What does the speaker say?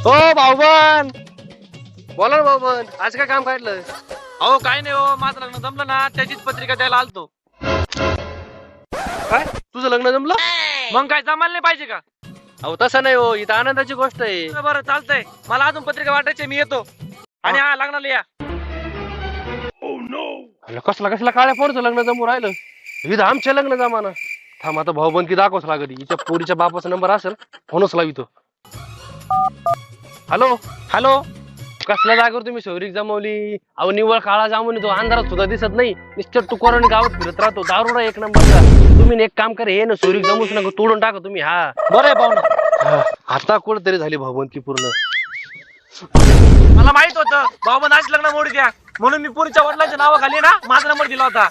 हो भाऊबन, बोला ना भाऊबन, आज काय काम काढलं? अहो काय नाही हो, माझं लग्न जमलं ना त्याचीच पत्रिका द्यायला आलतो. काय तुझं लग्न जमलं? मग काय जमायला नाही पाहिजे का? अहो तसं नाही हो, इथं आनंदाची गोष्ट आहे. बरं चालतंय, मला अजून पत्रिका वाटायची, मी येतो. आणि हा लग्नाला या. अरे कसला कसला काळ्या पोरचं लग्न जमू राहिलं. इथं आमच्या लग्न जमाना. थांब आता भाऊबंदकी दाखवच लागत. हिच्या पोरीच्या बापाचा नंबर असेल, फोनच लावितो. हॅलो हॅलो, कसल्या जागेवर तुम्ही सोयरीक जमवली? अहो निव्वळ काळा जामून तो अंधारात सुद्धा दिसत नाही. मिस्टर तुकोरानी गावात फिरत राहतो, दारुडा एक नंबरचा. तुम्ही एक काम करा, हे ना सोयरीक जमूच नका, तोडून टाका तुम्ही. हा बरं आहे पाहुणा. आता कुठेतरी झाली भाऊबंदकी पूर्ण. मला माहित होतं बाबा आज लग्न मोडी द्या, म्हणून मी पुरीच्या वडिलांच्या नावाखाली ना माझा नंबर दिला होता.